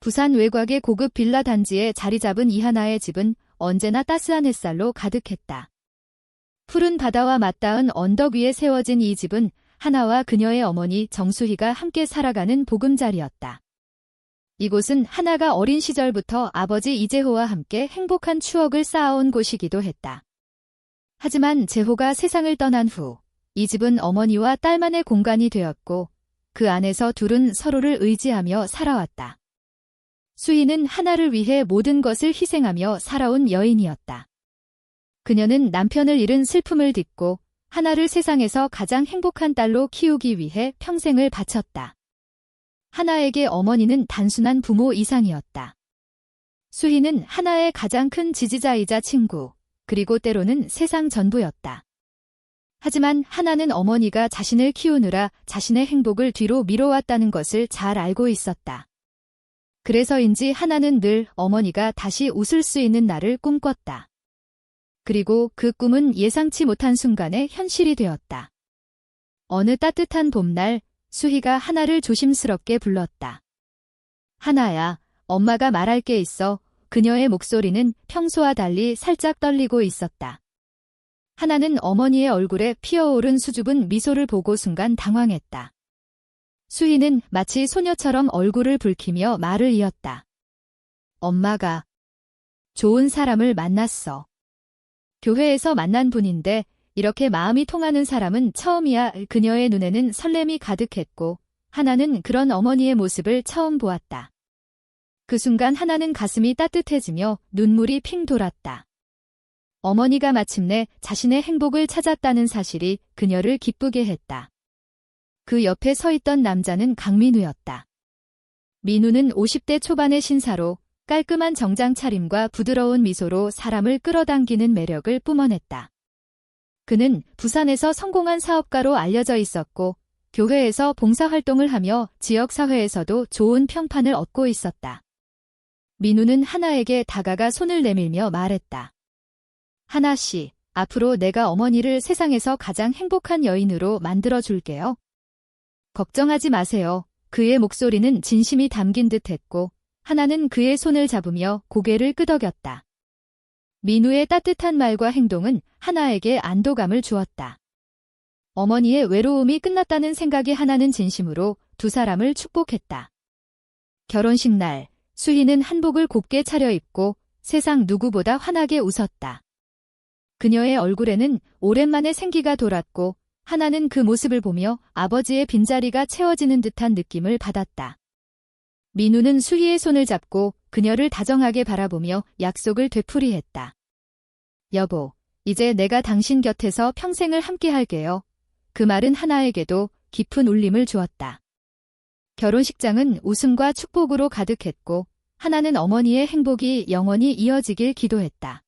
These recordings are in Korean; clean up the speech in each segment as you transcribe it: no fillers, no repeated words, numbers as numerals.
부산 외곽의 고급 빌라 단지에 자리 잡은 이하나의 집은 언제나 따스한 햇살로 가득했다. 푸른 바다와 맞닿은 언덕 위에 세워진 이 집은 하나와 그녀의 어머니 정수희가 함께 살아가는 보금자리였다. 이곳은 하나가 어린 시절부터 아버지 이재호와 함께 행복한 추억을 쌓아온 곳이기도 했다. 하지만 재호가 세상을 떠난 후 이 집은 어머니와 딸만의 공간이 되었고 그 안에서 둘은 서로를 의지하며 살아왔다. 수희는 하나를 위해 모든 것을 희생하며 살아온 여인이었다. 그녀는 남편을 잃은 슬픔을 딛고 하나를 세상에서 가장 행복한 딸로 키우기 위해 평생을 바쳤다. 하나에게 어머니는 단순한 부모 이상이었다. 수희는 하나의 가장 큰 지지자이자 친구, 그리고 때로는 세상 전부였다. 하지만 하나는 어머니가 자신을 키우느라 자신의 행복을 뒤로 미뤄왔다는 것을 잘 알고 있었다. 그래서인지 하나는 늘 어머니가 다시 웃을 수 있는 날을 꿈꿨다. 그리고 그 꿈은 예상치 못한 순간에 현실이 되었다. 어느 따뜻한 봄날, 수희가 하나를 조심스럽게 불렀다. 하나야, 엄마가 말할 게 있어. 그녀의 목소리는 평소와 달리 살짝 떨리고 있었다. 하나는 어머니의 얼굴에 피어오른 수줍은 미소를 보고 순간 당황했다. 수희는 마치 소녀처럼 얼굴을 붉히며 말을 이었다. 엄마가 좋은 사람을 만났어. 교회에서 만난 분인데 이렇게 마음이 통하는 사람은 처음이야. 그녀의 눈에는 설렘이 가득했고 하나는 그런 어머니의 모습을 처음 보았다. 그 순간 하나는 가슴이 따뜻해지며 눈물이 핑 돌았다. 어머니가 마침내 자신의 행복을 찾았다는 사실이 그녀를 기쁘게 했다. 그 옆에 서 있던 남자는 강민우였다. 민우는 50대 초반의 신사로 깔끔한 정장 차림과 부드러운 미소로 사람을 끌어당기는 매력을 뿜어냈다. 그는 부산에서 성공한 사업가로 알려져 있었고 교회에서 봉사활동을 하며 지역사회에서도 좋은 평판을 얻고 있었다. 민우는 하나에게 다가가 손을 내밀며 말했다. 하나 씨, 앞으로 내가 어머니를 세상에서 가장 행복한 여인으로 만들어줄게요. 걱정하지 마세요. 그의 목소리는 진심이 담긴 듯했고 하나는 그의 손을 잡으며 고개를 끄덕였다. 민우의 따뜻한 말과 행동은 하나에게 안도감을 주었다. 어머니의 외로움이 끝났다는 생각에 하나는 진심으로 두 사람을 축복했다. 결혼식 날, 수희는 한복을 곱게 차려입고 세상 누구보다 환하게 웃었다. 그녀의 얼굴에는 오랜만에 생기가 돌았고 하나는 그 모습을 보며 아버지의 빈자리가 채워지는 듯한 느낌을 받았다. 민우는 수희의 손을 잡고 그녀를 다정하게 바라보며 약속을 되풀이했다. 여보, 이제 내가 당신 곁에서 평생을 함께 할게요. 그 말은 하나에게도 깊은 울림을 주었다. 결혼식장은 웃음과 축복으로 가득했고 하나는 어머니의 행복이 영원히 이어지길 기도했다.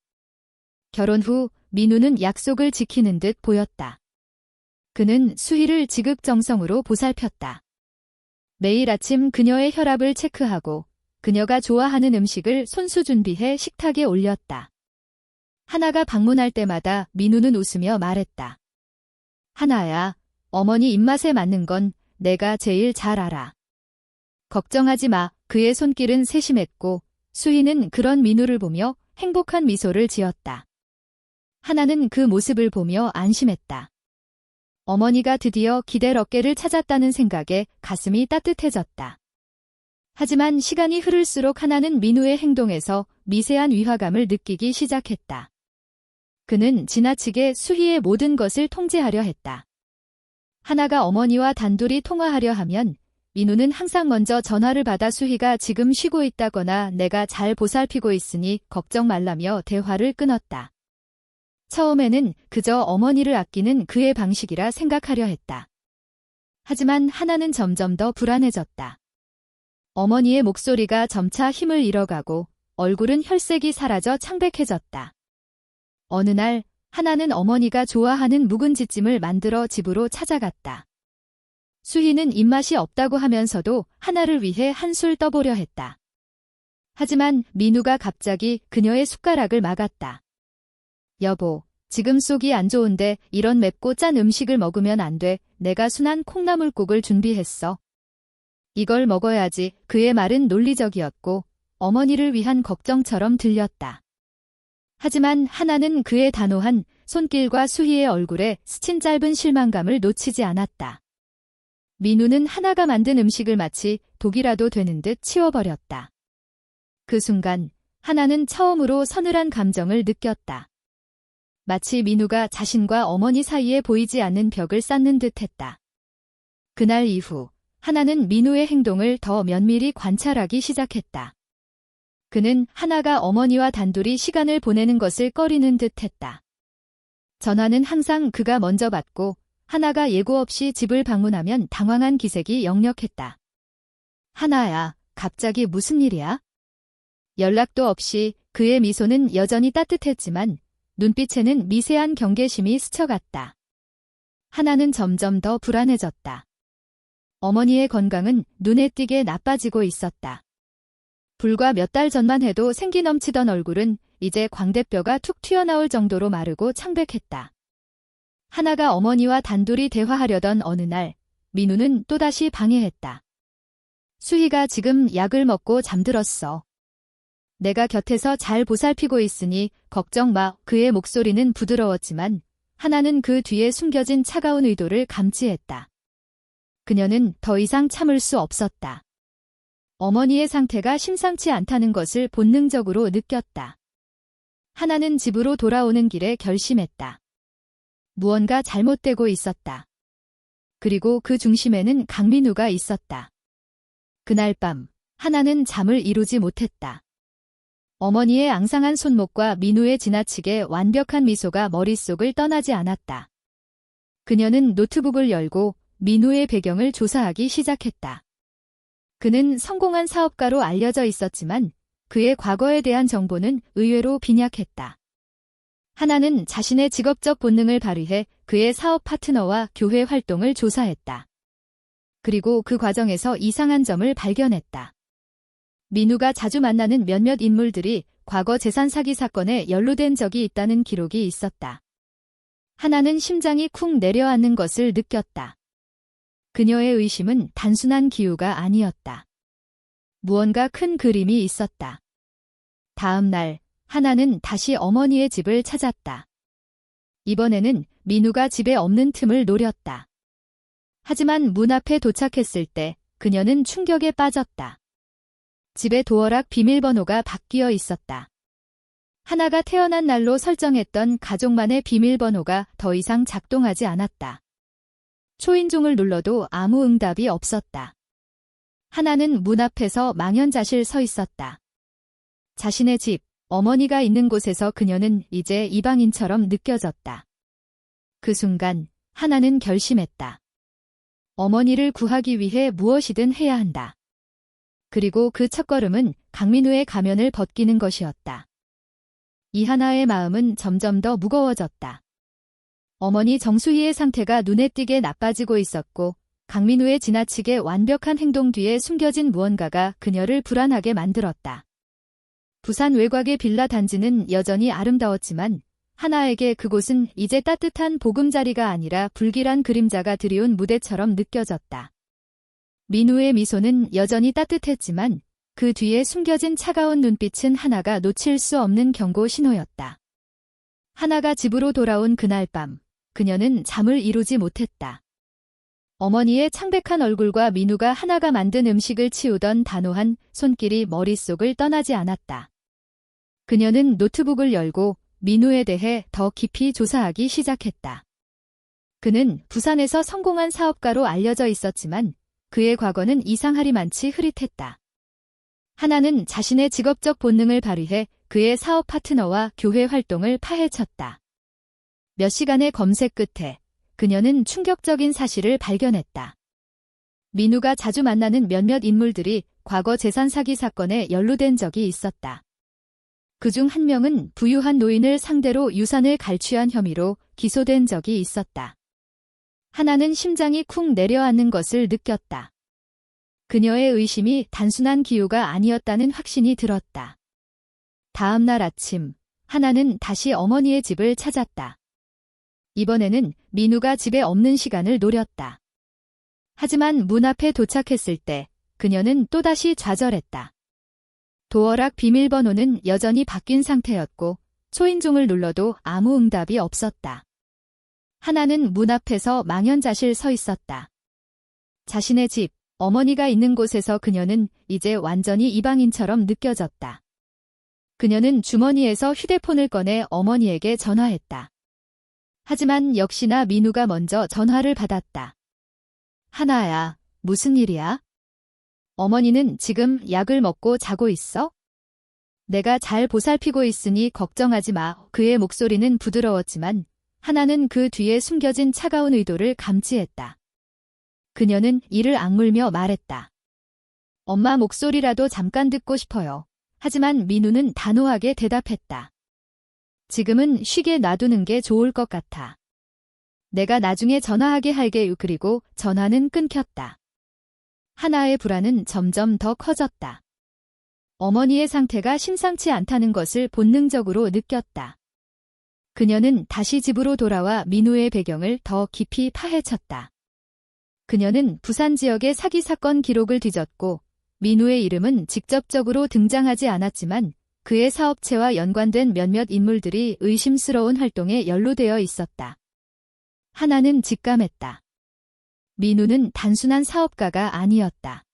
결혼 후 민우는 약속을 지키는 듯 보였다. 그는 수희를 지극정성으로 보살폈다. 매일 아침 그녀의 혈압을 체크하고 그녀가 좋아하는 음식을 손수 준비해 식탁에 올렸다. 하나가 방문할 때마다 민우는 웃으며 말했다. 하나야, 어머니 입맛에 맞는 건 내가 제일 잘 알아. 걱정하지 마. 그의 손길은 세심했고 수희는 그런 민우를 보며 행복한 미소를 지었다. 하나는 그 모습을 보며 안심했다. 어머니가 드디어 기댈 어깨를 찾았다는 생각에 가슴이 따뜻해졌다. 하지만 시간이 흐를수록 하나는 민우의 행동에서 미세한 위화감을 느끼기 시작했다. 그는 지나치게 수희의 모든 것을 통제하려 했다. 하나가 어머니와 단둘이 통화하려 하면 민우는 항상 먼저 전화를 받아 수희가 지금 쉬고 있다거나 내가 잘 보살피고 있으니 걱정 말라며 대화를 끊었다. 처음에는 그저 어머니를 아끼는 그의 방식이라 생각하려 했다. 하지만 하나는 점점 더 불안해졌다. 어머니의 목소리가 점차 힘을 잃어가고 얼굴은 혈색이 사라져 창백해졌다. 어느 날 하나는 어머니가 좋아하는 묵은지찜을 만들어 집으로 찾아갔다. 수희는 입맛이 없다고 하면서도 하나를 위해 한술 떠보려 했다. 하지만 민우가 갑자기 그녀의 숟가락을 막았다. 여보, 지금 속이 안 좋은데 이런 맵고 짠 음식을 먹으면 안 돼. 내가 순한 콩나물국을 준비했어. 이걸 먹어야지. 그의 말은 논리적이었고 어머니를 위한 걱정처럼 들렸다. 하지만 하나는 그의 단호한 손길과 수희의 얼굴에 스친 짧은 실망감을 놓치지 않았다. 민우는 하나가 만든 음식을 마치 독이라도 되는 듯 치워버렸다. 그 순간 하나는 처음으로 서늘한 감정을 느꼈다. 마치 민우가 자신과 어머니 사이에 보이지 않는 벽을 쌓는 듯했다. 그날 이후 하나는 민우의 행동을 더 면밀히 관찰하기 시작했다. 그는 하나가 어머니와 단둘이 시간을 보내는 것을 꺼리는 듯했다. 전화는 항상 그가 먼저 받고 하나가 예고 없이 집을 방문하면 당황한 기색이 역력했다. 하나야, 갑자기 무슨 일이야? 연락도 없이 그의 미소는 여전히 따뜻했지만 눈빛에는 미세한 경계심이 스쳐갔다. 하나는 점점 더 불안해졌다. 어머니의 건강은 눈에 띄게 나빠지고 있었다. 불과 몇 달 전만 해도 생기 넘치던 얼굴은 이제 광대뼈가 툭 튀어나올 정도로 마르고 창백했다. 하나가 어머니와 단둘이 대화하려던 어느 날, 민우는 또다시 방해했다. 수희가 지금 약을 먹고 잠들었어. 내가 곁에서 잘 보살피고 있으니 걱정 마. 그의 목소리는 부드러웠지만 하나는 그 뒤에 숨겨진 차가운 의도를 감지했다. 그녀는 더 이상 참을 수 없었다. 어머니의 상태가 심상치 않다는 것을 본능적으로 느꼈다. 하나는 집으로 돌아오는 길에 결심했다. 무언가 잘못되고 있었다. 그리고 그 중심에는 강민우가 있었다. 그날 밤, 하나는 잠을 이루지 못했다. 어머니의 앙상한 손목과 민우의 지나치게 완벽한 미소가 머릿속을 떠나지 않았다. 그녀는 노트북을 열고 민우의 배경을 조사하기 시작했다. 그는 성공한 사업가로 알려져 있었지만 그의 과거에 대한 정보는 의외로 빈약했다. 하나는 자신의 직업적 본능을 발휘해 그의 사업 파트너와 교회 활동을 조사했다. 그리고 그 과정에서 이상한 점을 발견했다. 민우가 자주 만나는 몇몇 인물들이 과거 재산 사기 사건에 연루된 적이 있다는 기록이 있었다. 하나는 심장이 쿵 내려앉는 것을 느꼈다. 그녀의 의심은 단순한 기우가 아니었다. 무언가 큰 그림이 있었다. 다음 날, 하나는 다시 어머니의 집을 찾았다. 이번에는 민우가 집에 없는 틈을 노렸다. 하지만 문 앞에 도착했을 때 그녀는 충격에 빠졌다. 집의 도어락 비밀번호가 바뀌어 있었다. 하나가 태어난 날로 설정했던 가족만의 비밀번호가 더 이상 작동하지 않았다. 초인종을 눌러도 아무 응답이 없었다. 하나는 문 앞에서 망연자실 서 있었다. 자신의 집, 어머니가 있는 곳에서 그녀는 이제 이방인처럼 느껴졌다. 그 순간 하나는 결심했다. 어머니를 구하기 위해 무엇이든 해야 한다. 그리고 그 첫걸음은 강민우의 가면을 벗기는 것이었다. 이하나의 마음은 점점 더 무거워졌다. 어머니 정수희의 상태가 눈에 띄게 나빠지고 있었고 강민우의 지나치게 완벽한 행동 뒤에 숨겨진 무언가가 그녀를 불안하게 만들었다. 부산 외곽의 빌라 단지는 여전히 아름다웠지만 하나에게 그곳은 이제 따뜻한 보금자리가 아니라 불길한 그림자가 드리운 무대처럼 느껴졌다. 민우의 미소는 여전히 따뜻했지만 그 뒤에 숨겨진 차가운 눈빛은 하나가 놓칠 수 없는 경고 신호였다. 하나가 집으로 돌아온 그날 밤, 그녀는 잠을 이루지 못했다. 어머니의 창백한 얼굴과 민우가 하나가 만든 음식을 치우던 단호한 손길이 머릿속을 떠나지 않았다. 그녀는 노트북을 열고 민우에 대해 더 깊이 조사하기 시작했다. 그는 부산에서 성공한 사업가로 알려져 있었지만 그의 과거는 이상하리만치 흐릿했다. 하나는 자신의 직업적 본능을 발휘해 그의 사업 파트너와 교회 활동을 파헤쳤다. 몇 시간의 검색 끝에 그녀는 충격적인 사실을 발견했다. 민우가 자주 만나는 몇몇 인물들이 과거 재산 사기 사건에 연루된 적이 있었다. 그중 한 명은 부유한 노인을 상대로 유산을 갈취한 혐의로 기소된 적이 있었다. 하나는 심장이 쿵 내려앉는 것을 느꼈다. 그녀의 의심이 단순한 기우가 아니었다는 확신이 들었다. 다음 날 아침, 하나는 다시 어머니의 집을 찾았다. 이번에는 민우가 집에 없는 시간을 노렸다. 하지만 문 앞에 도착했을 때 그녀는 또다시 좌절했다. 도어락 비밀번호는 여전히 바뀐 상태였고 초인종을 눌러도 아무 응답이 없었다. 하나는 문 앞에서 망연자실 서 있었다. 자신의 집, 어머니가 있는 곳에서 그녀는 이제 완전히 이방인처럼 느껴졌다. 그녀는 주머니에서 휴대폰을 꺼내 어머니에게 전화했다. 하지만 역시나 민우가 먼저 전화를 받았다. 하나야, 무슨 일이야? 어머니는 지금 약을 먹고 자고 있어? 내가 잘 보살피고 있으니 걱정하지 마. 그의 목소리는 부드러웠지만 하나는 그 뒤에 숨겨진 차가운 의도를 감지했다. 그녀는 이를 악물며 말했다. 엄마 목소리라도 잠깐 듣고 싶어요. 하지만 민우는 단호하게 대답했다. 지금은 쉬게 놔두는 게 좋을 것 같아. 내가 나중에 전화하게 할게. 그리고 전화는 끊겼다. 하나의 불안은 점점 더 커졌다. 어머니의 상태가 심상치 않다는 것을 본능적으로 느꼈다. 그녀는 다시 집으로 돌아와 민우의 배경을 더 깊이 파헤쳤다. 그녀는 부산 지역의 사기 사건 기록을 뒤졌고 민우의 이름은 직접적으로 등장하지 않았지만 그의 사업체와 연관된 몇몇 인물들이 의심스러운 활동에 연루되어 있었다. 하나는 직감했다. 민우는 단순한 사업가가 아니었다.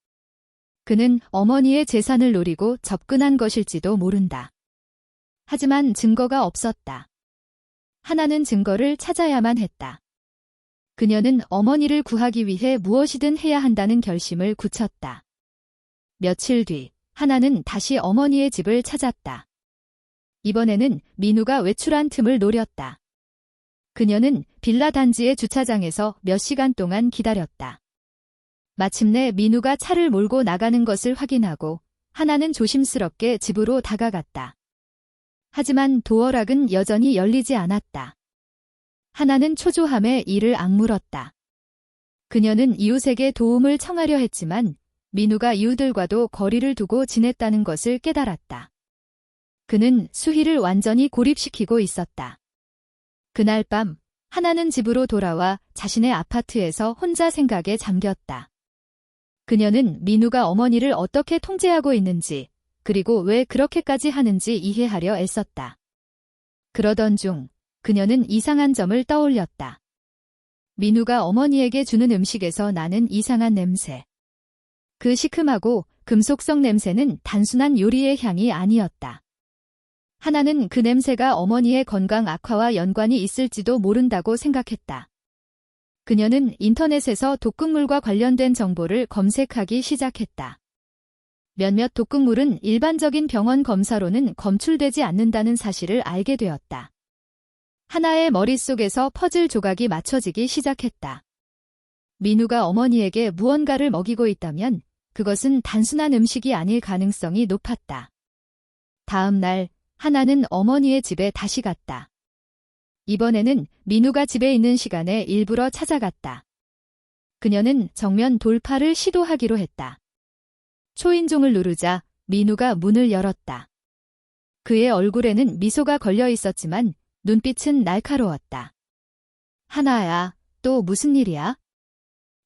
그는 어머니의 재산을 노리고 접근한 것일지도 모른다. 하지만 증거가 없었다. 하나는 증거를 찾아야만 했다. 그녀는 어머니를 구하기 위해 무엇이든 해야 한다는 결심을 굳혔다. 며칠 뒤, 하나는 다시 어머니의 집을 찾았다. 이번에는 민우가 외출한 틈을 노렸다. 그녀는 빌라 단지의 주차장에서 몇 시간 동안 기다렸다. 마침내 민우가 차를 몰고 나가는 것을 확인하고 하나는 조심스럽게 집으로 다가갔다. 하지만 도어락은 여전히 열리지 않았다. 하나는 초조함에 이를 악물었다. 그녀는 이웃에게 도움을 청하려 했지만 민우가 이웃들과도 거리를 두고 지냈다는 것을 깨달았다. 그는 수희를 완전히 고립시키고 있었다. 그날 밤, 하나는 집으로 돌아와 자신의 아파트에서 혼자 생각에 잠겼다. 그녀는 민우가 어머니를 어떻게 통제하고 있는지, 그리고 왜 그렇게까지 하는지 이해하려 애썼다. 그러던 중, 그녀는 이상한 점을 떠올렸다. 민우가 어머니에게 주는 음식에서 나는 이상한 냄새. 그 시큼하고 금속성 냄새는 단순한 요리의 향이 아니었다. 하나는 그 냄새가 어머니의 건강 악화와 연관이 있을지도 모른다고 생각했다. 그녀는 인터넷에서 독극물과 관련된 정보를 검색하기 시작했다. 몇몇 독극물은 일반적인 병원 검사로는 검출되지 않는다는 사실을 알게 되었다. 하나의 머릿속에서 퍼즐 조각이 맞춰지기 시작했다. 민우가 어머니에게 무언가를 먹이고 있다면 그것은 단순한 음식이 아닐 가능성이 높았다. 다음 날, 하나는 어머니의 집에 다시 갔다. 이번에는 민우가 집에 있는 시간에 일부러 찾아갔다. 그녀는 정면 돌파를 시도하기로 했다. 초인종을 누르자 민우가 문을 열었다. 그의 얼굴에는 미소가 걸려 있었지만 눈빛은 날카로웠다. 하나야, 또 무슨 일이야?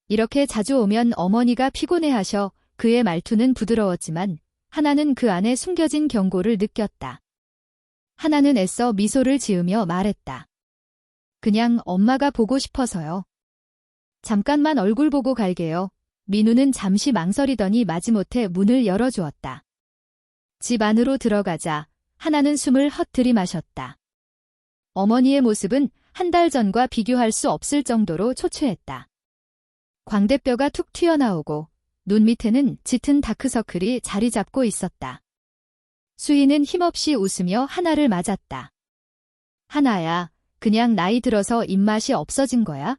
이렇게 자주 오면 어머니가 피곤해하셔. 그의 말투는 부드러웠지만 하나는 그 안에 숨겨진 경고를 느꼈다. 하나는 애써 미소를 지으며 말했다. 그냥 엄마가 보고 싶어서요. 잠깐만 얼굴 보고 갈게요. 민우는 잠시 망설이더니 마지못해 문을 열어주었다. 집 안으로 들어가자 하나는 숨을 헛 들이마셨다. 어머니의 모습은 한 달 전과 비교할 수 없을 정도로 초췌했다. 광대뼈가 툭 튀어나오고 눈 밑에는 짙은 다크서클이 자리 잡고 있었다. 수희는 힘없이 웃으며 하나를 맞았다. 하나야, 그냥 나이 들어서 입맛이 없어진 거야?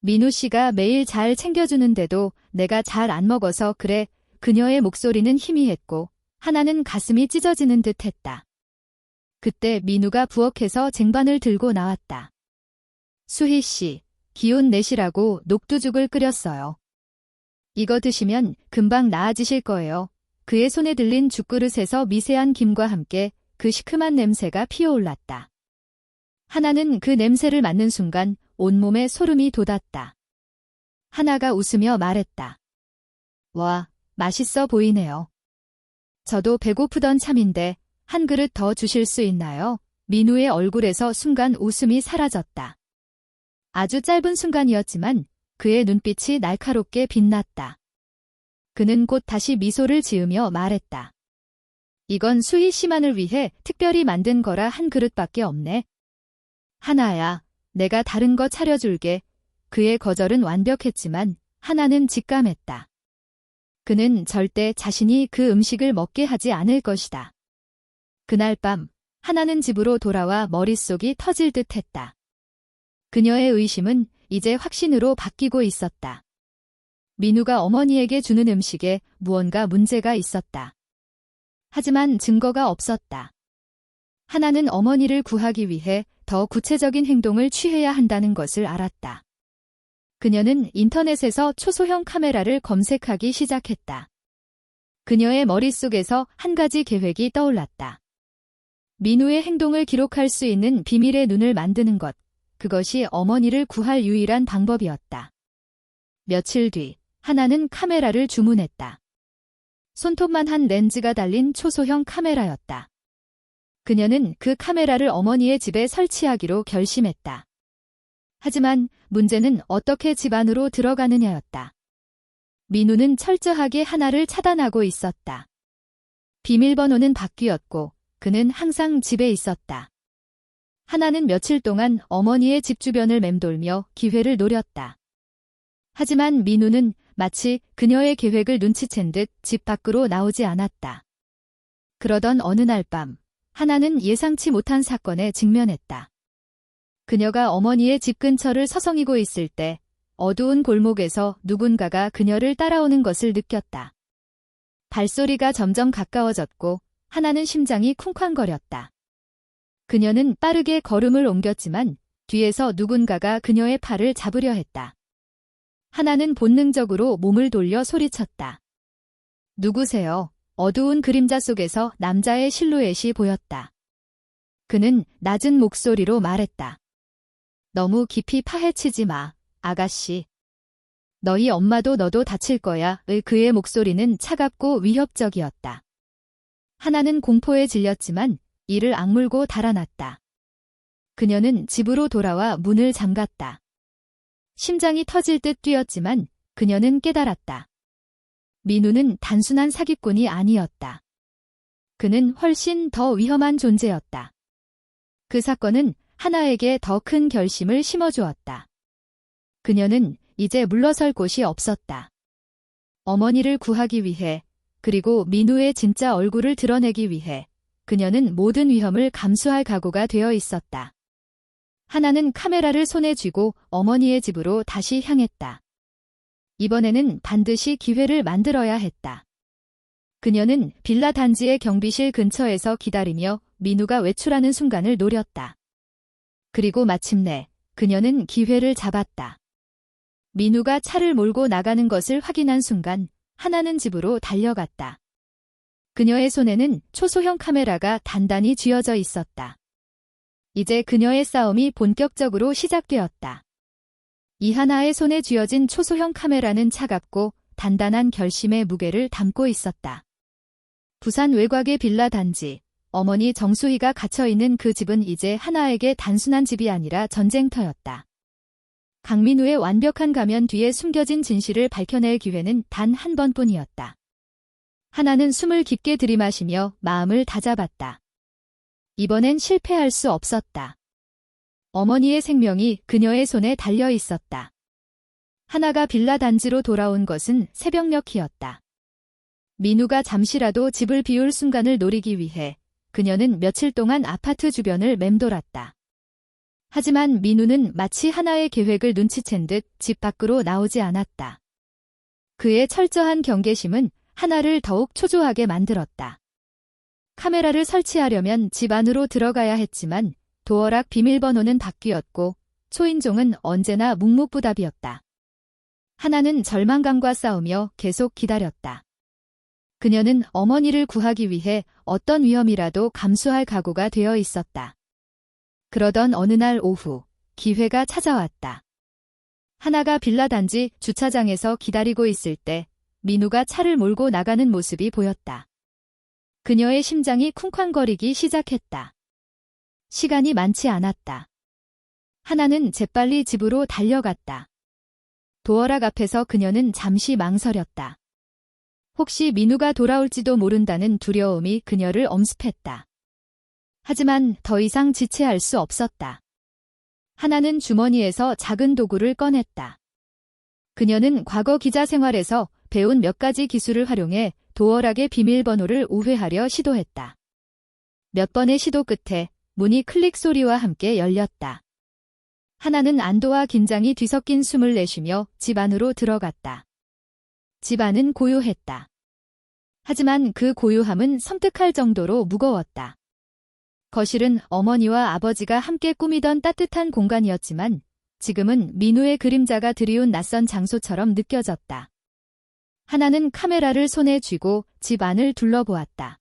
민우 씨가 매일 잘 챙겨주는데도 내가 잘 안 먹어서 그래. 그녀의 목소리는 희미했고 하나는 가슴이 찢어지는 듯 했다. 그때 민우가 부엌에서 쟁반을 들고 나왔다. 수희 씨, 기운 내시라고 녹두죽을 끓였어요. 이거 드시면 금방 나아지실 거예요. 그의 손에 들린 죽그릇에서 미세한 김과 함께 그 시큼한 냄새가 피어올랐다. 하나는 그 냄새를 맡는 순간 온몸에 소름이 돋았다. 하나가 웃으며 말했다. 와, 맛있어 보이네요. 저도 배고프던 참인데 한 그릇 더 주실 수 있나요? 민우의 얼굴에서 순간 웃음이 사라졌다. 아주 짧은 순간이었지만 그의 눈빛이 날카롭게 빛났다. 그는 곧 다시 미소를 지으며 말했다. 이건 수희 씨만을 위해 특별히 만든 거라 한 그릇밖에 없네. 하나야, 내가 다른 거 차려줄게. 그의 거절은 완벽했지만 하나는 직감했다. 그는 절대 자신이 그 음식을 먹게 하지 않을 것이다. 그날 밤 하나는 집으로 돌아와 머릿속이 터질 듯 했다. 그녀의 의심은 이제 확신으로 바뀌고 있었다. 민우가 어머니에게 주는 음식에 무언가 문제가 있었다. 하지만 증거가 없었다. 하나는 어머니를 구하기 위해 더 구체적인 행동을 취해야 한다는 것을 알았다. 그녀는 인터넷에서 초소형 카메라를 검색하기 시작했다. 그녀의 머릿속에서 한 가지 계획이 떠올랐다. 민우의 행동을 기록할 수 있는 비밀의 눈을 만드는 것, 그것이 어머니를 구할 유일한 방법이었다. 며칠 뒤, 하나는 카메라를 주문했다. 손톱만한 렌즈가 달린 초소형 카메라였다. 그녀는 그 카메라를 어머니의 집에 설치하기로 결심했다. 하지만 문제는 어떻게 집 안으로 들어가느냐였다. 민우는 철저하게 하나를 차단하고 있었다. 비밀번호는 바뀌었고 그는 항상 집에 있었다. 하나는 며칠 동안 어머니의 집 주변을 맴돌며 기회를 노렸다. 하지만 민우는 마치 그녀의 계획을 눈치챈 듯 집 밖으로 나오지 않았다. 그러던 어느 날 밤, 하나는 예상치 못한 사건에 직면했다. 그녀가 어머니의 집 근처를 서성이고 있을 때 어두운 골목에서 누군가가 그녀를 따라오는 것을 느꼈다. 발소리가 점점 가까워졌고 하나는 심장이 쿵쾅거렸다. 그녀는 빠르게 걸음을 옮겼지만 뒤에서 누군가가 그녀의 팔을 잡으려 했다. 하나는 본능적으로 몸을 돌려 소리쳤다. 누구세요? 어두운 그림자 속에서 남자의 실루엣이 보였다. 그는 낮은 목소리로 말했다. 너무 깊이 파헤치지 마, 아가씨. 너희 엄마도 너도 다칠 거야. 그의 목소리는 차갑고 위협적이었다. 하나는 공포에 질렸지만 이를 악물고 달아났다. 그녀는 집으로 돌아와 문을 잠갔다. 심장이 터질 듯 뛰었지만 그녀는 깨달았다. 민우는 단순한 사기꾼이 아니었다. 그는 훨씬 더 위험한 존재였다. 그 사건은 하나에게 더 큰 결심을 심어주었다. 그녀는 이제 물러설 곳이 없었다. 어머니를 구하기 위해, 그리고 민우의 진짜 얼굴을 드러내기 위해 그녀는 모든 위험을 감수할 각오가 되어 있었다. 하나는 카메라를 손에 쥐고 어머니의 집으로 다시 향했다. 이번에는 반드시 기회를 만들어야 했다. 그녀는 빌라 단지의 경비실 근처에서 기다리며 민우가 외출하는 순간을 노렸다. 그리고 마침내 그녀는 기회를 잡았다. 민우가 차를 몰고 나가는 것을 확인한 순간 하나는 집으로 달려갔다. 그녀의 손에는 초소형 카메라가 단단히 쥐어져 있었다. 이제 그녀의 싸움이 본격적으로 시작되었다. 이하나의 손에 쥐어진 초소형 카메라는 차갑고 단단한 결심의 무게를 담고 있었다. 부산 외곽의 빌라 단지, 어머니 정수희가 갇혀있는 그 집은 이제 하나에게 단순한 집이 아니라 전쟁터였다. 강민우의 완벽한 가면 뒤에 숨겨진 진실을 밝혀낼 기회는 단 한 번뿐이었다. 하나는 숨을 깊게 들이마시며 마음을 다잡았다. 이번엔 실패할 수 없었다. 어머니의 생명이 그녀의 손에 달려 있었다. 하나가 빌라 단지로 돌아온 것은 새벽녘이었다. 민우가 잠시라도 집을 비울 순간을 노리기 위해 그녀는 며칠 동안 아파트 주변을 맴돌았다. 하지만 민우는 마치 하나의 계획을 눈치챈 듯 집 밖으로 나오지 않았다. 그의 철저한 경계심은 하나를 더욱 초조하게 만들었다. 카메라를 설치하려면 집 안으로 들어가야 했지만 도어락 비밀번호는 바뀌었고 초인종은 언제나 묵묵부답이었다. 하나는 절망감과 싸우며 계속 기다렸다. 그녀는 어머니를 구하기 위해 어떤 위험이라도 감수할 각오가 되어 있었다. 그러던 어느 날 오후, 기회가 찾아왔다. 하나가 빌라 단지 주차장에서 기다리고 있을 때 민우가 차를 몰고 나가는 모습이 보였다. 그녀의 심장이 쿵쾅거리기 시작했다. 시간이 많지 않았다. 하나는 재빨리 집으로 달려갔다. 도어락 앞에서 그녀는 잠시 망설였다. 혹시 민우가 돌아올지도 모른다는 두려움이 그녀를 엄습했다. 하지만 더 이상 지체할 수 없었다. 하나는 주머니에서 작은 도구를 꺼냈다. 그녀는 과거 기자 생활에서 배운 몇 가지 기술을 활용해 도어락의 비밀번호를 우회하려 시도했다. 몇 번의 시도 끝에 문이 클릭 소리와 함께 열렸다. 하나는 안도와 긴장이 뒤섞인 숨을 내쉬며 집 안으로 들어갔다. 집 안은 고요했다. 하지만 그 고요함은 섬뜩할 정도로 무거웠다. 거실은 어머니와 아버지가 함께 꾸미던 따뜻한 공간이었지만 지금은 민우의 그림자가 드리운 낯선 장소처럼 느껴졌다. 하나는 카메라를 손에 쥐고 집 안을 둘러보았다.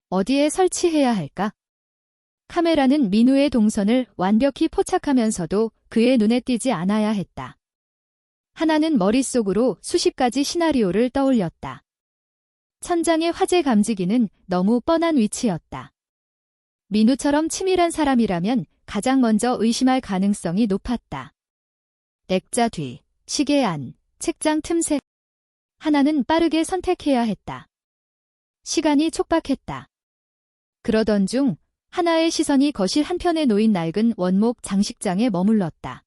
어디에 설치해야 할까? 카메라는 민우의 동선을 완벽히 포착하면서도 그의 눈에 띄지 않아야 했다. 하나는 머릿속으로 수십 가지 시나리오를 떠올렸다. 천장의 화재 감지기는 너무 뻔한 위치였다. 민우처럼 치밀한 사람이라면 가장 먼저 의심할 가능성이 높았다. 액자 뒤, 시계 안, 책장 틈새. 하나는 빠르게 선택해야 했다. 시간이 촉박했다. 그러던 중 하나의 시선이 거실 한편에 놓인 낡은 원목 장식장에 머물렀다.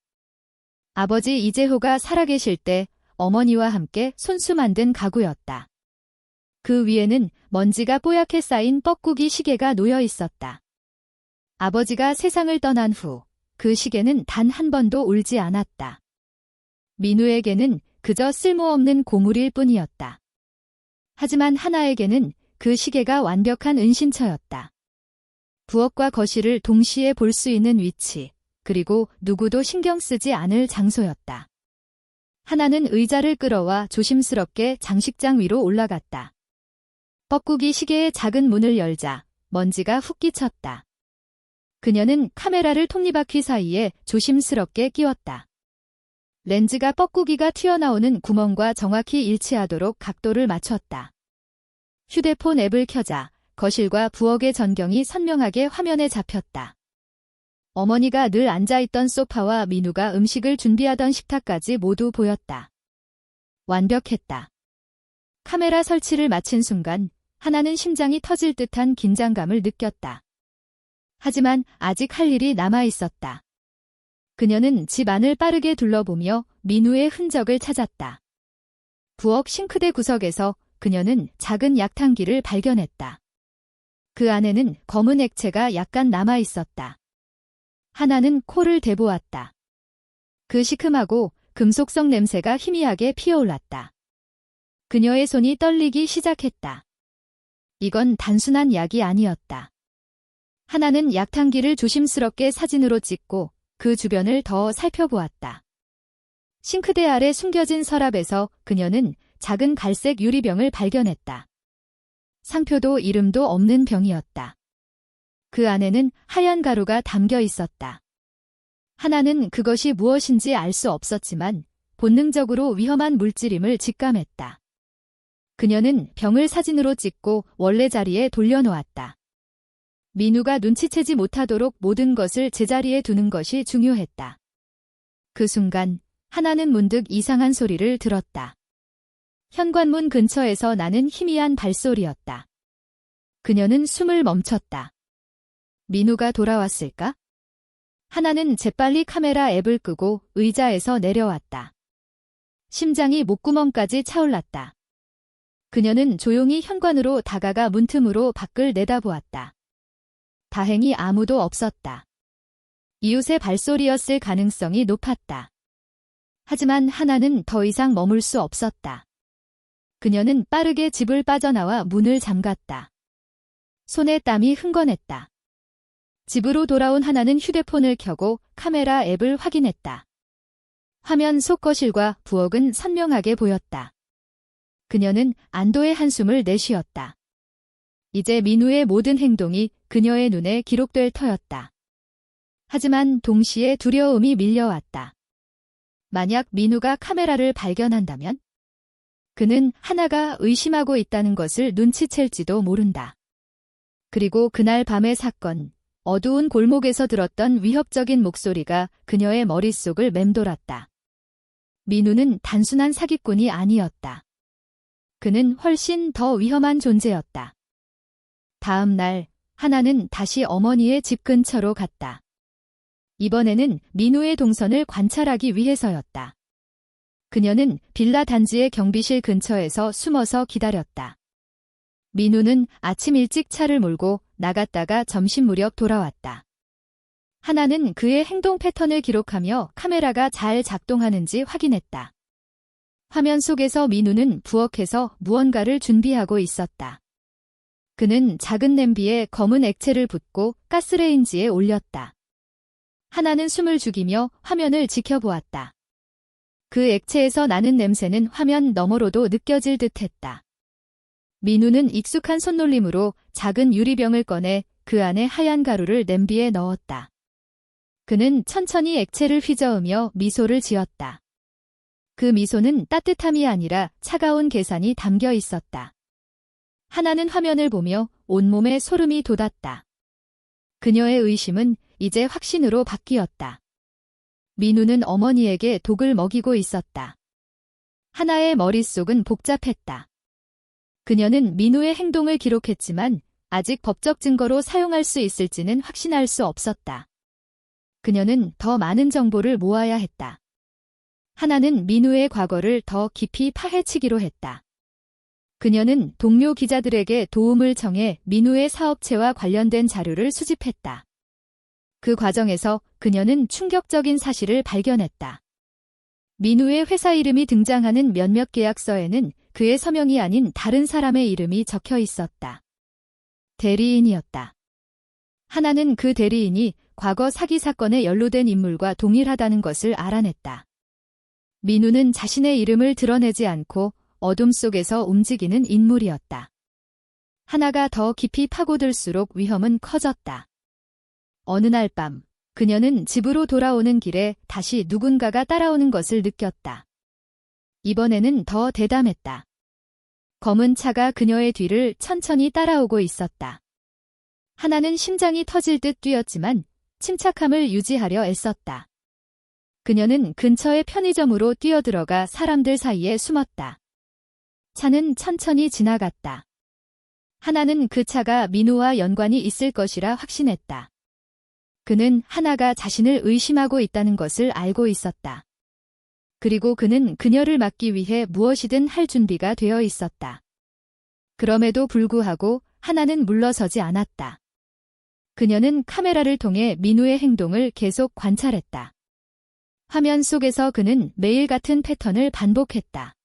아버지 이재호가 살아계실 때 어머니와 함께 손수 만든 가구였다. 그 위에는 먼지가 뽀얗게 쌓인 뻐꾸기 시계가 놓여 있었다. 아버지가 세상을 떠난 후 그 시계는 단 한 번도 울지 않았다. 민우에게는 그저 쓸모없는 고물일 뿐이었다. 하지만 하나에게는 그 시계가 완벽한 은신처였다. 부엌과 거실을 동시에 볼 수 있는 위치, 그리고 누구도 신경 쓰지 않을 장소였다. 하나는 의자를 끌어와 조심스럽게 장식장 위로 올라갔다. 뻐꾸기 시계의 작은 문을 열자 먼지가 훅 끼쳤다. 그녀는 카메라를 톱니바퀴 사이에 조심스럽게 끼웠다. 렌즈가 뻐꾸기가 튀어나오는 구멍과 정확히 일치하도록 각도를 맞췄다. 휴대폰 앱을 켜자 거실과 부엌의 전경이 선명하게 화면에 잡혔다. 어머니가 늘 앉아있던 소파와 민우가 음식을 준비하던 식탁까지 모두 보였다. 완벽했다. 카메라 설치를 마친 순간 하나는 심장이 터질 듯한 긴장감을 느꼈다. 하지만 아직 할 일이 남아 있었다. 그녀는 집 안을 빠르게 둘러보며 민우의 흔적을 찾았다. 부엌 싱크대 구석에서 그녀는 작은 약탕기를 발견했다. 그 안에는 검은 액체가 약간 남아 있었다. 하나는 코를 대보았다. 그 시큼하고 금속성 냄새가 희미하게 피어올랐다. 그녀의 손이 떨리기 시작했다. 이건 단순한 약이 아니었다. 하나는 약탕기를 조심스럽게 사진으로 찍고 그 주변을 더 살펴보았다. 싱크대 아래 숨겨진 서랍에서 그녀는 작은 갈색 유리병을 발견했다. 상표도 이름도 없는 병이었다. 그 안에는 하얀 가루가 담겨 있었다. 하나는 그것이 무엇인지 알 수 없었지만 본능적으로 위험한 물질임을 직감했다. 그녀는 병을 사진으로 찍고 원래 자리에 돌려놓았다. 민우가 눈치채지 못하도록 모든 것을 제자리에 두는 것이 중요했다. 그 순간 하나는 문득 이상한 소리를 들었다. 현관문 근처에서 나는 희미한 발소리였다. 그녀는 숨을 멈췄다. 민우가 돌아왔을까? 하나는 재빨리 카메라 앱을 끄고 의자에서 내려왔다. 심장이 목구멍까지 차올랐다. 그녀는 조용히 현관으로 다가가 문틈으로 밖을 내다보았다. 다행히 아무도 없었다. 이웃의 발소리였을 가능성이 높았다. 하지만 하나는 더 이상 머물 수 없었다. 그녀는 빠르게 집을 빠져나와 문을 잠갔다. 손에 땀이 흥건했다. 집으로 돌아온 하나는 휴대폰을 켜고 카메라 앱을 확인했다. 화면 속 거실과 부엌은 선명하게 보였다. 그녀는 안도의 한숨을 내쉬었다. 이제 민우의 모든 행동이 그녀의 눈에 기록될 터였다. 하지만 동시에 두려움이 밀려왔다. 만약 민우가 카메라를 발견한다면? 그는 하나가 의심하고 있다는 것을 눈치챌지도 모른다. 그리고 그날 밤의 사건, 어두운 골목에서 들었던 위협적인 목소리가 그녀의 머릿속을 맴돌았다. 민우는 단순한 사기꾼이 아니었다. 그는 훨씬 더 위험한 존재였다. 다음 날, 하나는 다시 어머니의 집 근처로 갔다. 이번에는 민우의 동선을 관찰하기 위해서였다. 그녀는 빌라 단지의 경비실 근처에서 숨어서 기다렸다. 민우는 아침 일찍 차를 몰고 나갔다가 점심 무렵 돌아왔다. 하나는 그의 행동 패턴을 기록하며 카메라가 잘 작동하는지 확인했다. 화면 속에서 민우는 부엌에서 무언가를 준비하고 있었다. 그는 작은 냄비에 검은 액체를 붓고 가스레인지에 올렸다. 하나는 숨을 죽이며 화면을 지켜보았다. 그 액체에서 나는 냄새는 화면 너머로도 느껴질 듯했다. 민우는 익숙한 손놀림으로 작은 유리병을 꺼내 그 안에 하얀 가루를 냄비에 넣었다. 그는 천천히 액체를 휘저으며 미소를 지었다. 그 미소는 따뜻함이 아니라 차가운 계산이 담겨 있었다. 하나는 화면을 보며 온몸에 소름이 돋았다. 그녀의 의심은 이제 확신으로 바뀌었다. 민우는 어머니에게 독을 먹이고 있었다. 하나의 머릿속은 복잡했다. 그녀는 민우의 행동을 기록했지만 아직 법적 증거로 사용할 수 있을지는 확신할 수 없었다. 그녀는 더 많은 정보를 모아야 했다. 하나는 민우의 과거를 더 깊이 파헤치기로 했다. 그녀는 동료 기자들에게 도움을 청해 민우의 사업체와 관련된 자료를 수집했다. 그 과정에서 그녀는 충격적인 사실을 발견했다. 민우의 회사 이름이 등장하는 몇몇 계약서에는 그의 서명이 아닌 다른 사람의 이름이 적혀 있었다. 대리인이었다. 하나는 그 대리인이 과거 사기 사건에 연루된 인물과 동일하다는 것을 알아냈다. 민우는 자신의 이름을 드러내지 않고 어둠 속에서 움직이는 인물이었다. 하나가 더 깊이 파고들수록 위험은 커졌다. 어느 날 밤, 그녀는 집으로 돌아오는 길에 다시 누군가가 따라오는 것을 느꼈다. 이번에는 더 대담했다. 검은 차가 그녀의 뒤를 천천히 따라오고 있었다. 하나는 심장이 터질 듯 뛰었지만 침착함을 유지하려 애썼다. 그녀는 근처의 편의점으로 뛰어들어가 사람들 사이에 숨었다. 차는 천천히 지나갔다. 하나는 그 차가 민우와 연관이 있을 것이라 확신했다. 그는 하나가 자신을 의심하고 있다는 것을 알고 있었다. 그리고 그는 그녀를 막기 위해 무엇이든 할 준비가 되어 있었다. 그럼에도 불구하고 하나는 물러서지 않았다. 그녀는 카메라를 통해 민우의 행동을 계속 관찰했다. 화면 속에서 그는 매일 같은 패턴을 반복했다.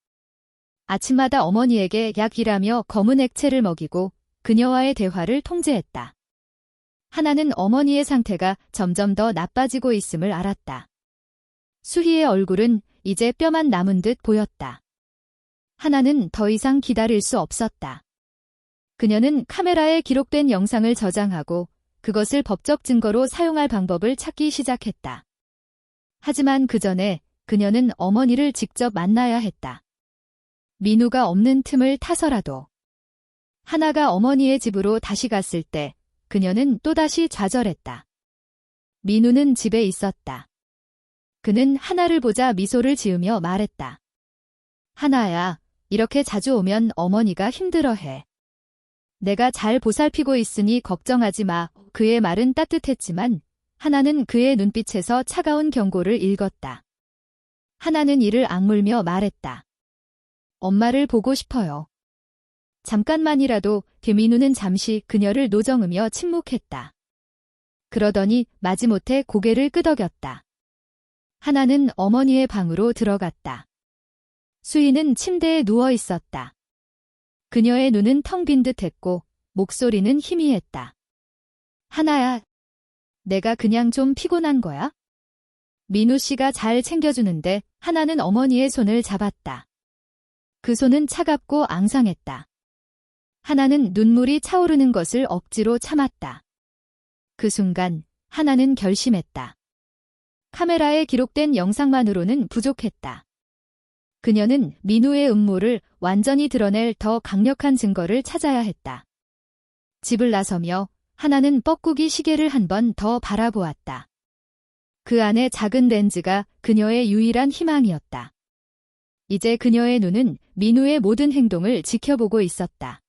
아침마다 어머니에게 약이라며 검은 액체를 먹이고 그녀와의 대화를 통제했다. 하나는 어머니의 상태가 점점 더 나빠지고 있음을 알았다. 수희의 얼굴은 이제 뼈만 남은 듯 보였다. 하나는 더 이상 기다릴 수 없었다. 그녀는 카메라에 기록된 영상을 저장하고 그것을 법적 증거로 사용할 방법을 찾기 시작했다. 하지만 그 전에 그녀는 어머니를 직접 만나야 했다. 민우가 없는 틈을 타서라도. 하나가 어머니의 집으로 다시 갔을 때 그녀는 또다시 좌절했다. 민우는 집에 있었다. 그는 하나를 보자 미소를 지으며 말했다. 하나야, 이렇게 자주 오면 어머니가 힘들어해. 내가 잘 보살피고 있으니 걱정하지 마. 그의 말은 따뜻했지만 하나는 그의 눈빛에서 차가운 경고를 읽었다. 하나는 이를 악물며 말했다. 엄마를 보고 싶어요. 잠깐만이라도 민우는 잠시 그녀를 노정으며 침묵했다. 그러더니 마지못해 고개를 끄덕였다. 하나는 어머니의 방으로 들어갔다. 수희는 침대에 누워 있었다. 그녀의 눈은 텅 빈 듯했고 목소리는 희미했다. 하나야, 내가 그냥 좀 피곤한 거야? 민우 씨가 잘 챙겨주는데 하나는 어머니의 손을 잡았다. 그 손은 차갑고 앙상했다. 하나는 눈물이 차오르는 것을 억지로 참았다. 그 순간 하나는 결심했다. 카메라에 기록된 영상만으로는 부족했다. 그녀는 민우의 음모를 완전히 드러낼 더 강력한 증거를 찾아야 했다. 집을 나서며 하나는 뻐꾸기 시계를 한 번 더 바라보았다. 그 안에 작은 렌즈가 그녀의 유일한 희망이었다. 이제 그녀의 눈은 민우의 모든 행동을 지켜보고 있었다.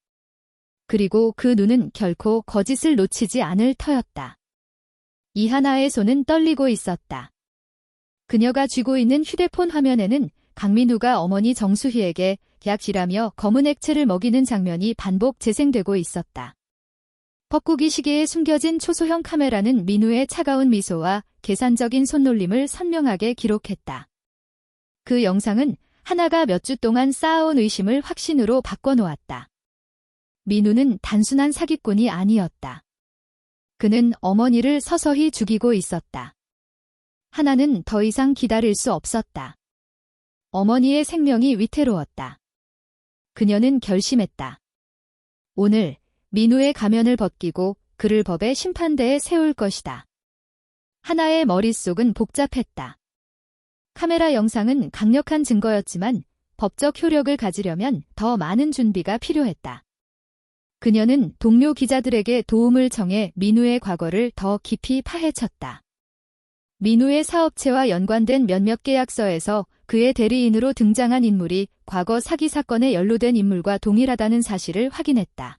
그리고 그 눈은 결코 거짓을 놓치지 않을 터였다. 이하나의 손은 떨리고 있었다. 그녀가 쥐고 있는 휴대폰 화면에는 강민우가 어머니 정수희에게 약질하며 검은 액체를 먹이는 장면이 반복 재생되고 있었다. 뻐꾸기 시계에 숨겨진 초소형 카메라는 민우의 차가운 미소와 계산적인 손놀림을 선명하게 기록했다. 그 영상은 하나가 몇 주 동안 쌓아온 의심을 확신으로 바꿔놓았다. 민우는 단순한 사기꾼이 아니었다. 그는 어머니를 서서히 죽이고 있었다. 하나는 더 이상 기다릴 수 없었다. 어머니의 생명이 위태로웠다. 그녀는 결심했다. 오늘 민우의 가면을 벗기고 그를 법의 심판대에 세울 것이다. 하나의 머릿속은 복잡했다. 카메라 영상은 강력한 증거였지만 법적 효력을 가지려면 더 많은 준비가 필요했다. 그녀는 동료 기자들에게 도움을 청해 민우의 과거를 더 깊이 파헤쳤다. 민우의 사업체와 연관된 몇몇 계약서에서 그의 대리인으로 등장한 인물이 과거 사기 사건에 연루된 인물과 동일하다는 사실을 확인했다.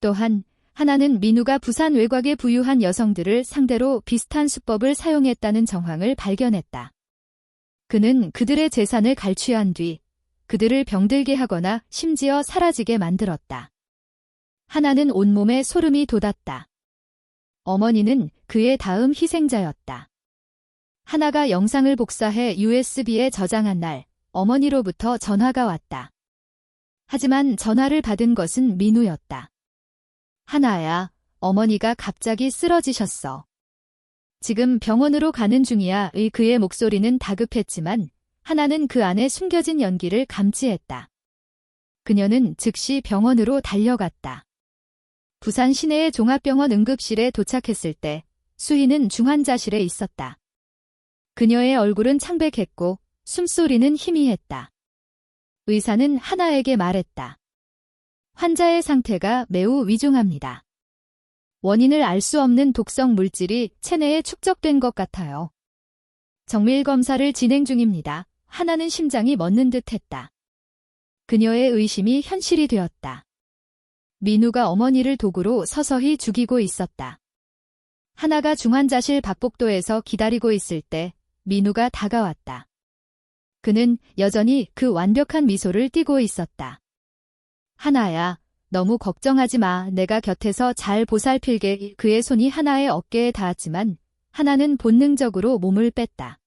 또한 하나는 민우가 부산 외곽에 부유한 여성들을 상대로 비슷한 수법을 사용했다는 정황을 발견했다. 그는 그들의 재산을 갈취한 뒤 그들을 병들게 하거나 심지어 사라지게 만들었다. 하나는 온몸에 소름이 돋았다. 어머니는 그의 다음 희생자였다. 하나가 영상을 복사해 USB에 저장한 날, 어머니로부터 전화가 왔다. 하지만 전화를 받은 것은 민우였다. 하나야, 어머니가 갑자기 쓰러지셨어. 지금 병원으로 가는 중이야.의 그의 목소리는 다급했지만 하나는 그 안에 숨겨진 연기를 감지했다. 그녀는 즉시 병원으로 달려갔다. 부산 시내의 종합병원 응급실에 도착했을 때 수희는 중환자실에 있었다. 그녀의 얼굴은 창백했고 숨소리는 희미했다. 의사는 하나에게 말했다. 환자의 상태가 매우 위중합니다. 원인을 알 수 없는 독성 물질이 체내에 축적된 것 같아요. 정밀 검사를 진행 중입니다. 하나는 심장이 멎는 듯 했다. 그녀의 의심이 현실이 되었다. 민우가 어머니를 도구로 서서히 죽이고 있었다. 하나가 중환자실 박복도에서 기다리고 있을 때 민우가 다가왔다. 그는 여전히 그 완벽한 미소를 띠고 있었다. 하나야, 너무 걱정하지 마. 내가 곁에서 잘 보살필게. 그의 손이 하나의 어깨에 닿았지만 하나는 본능적으로 몸을 뺐다.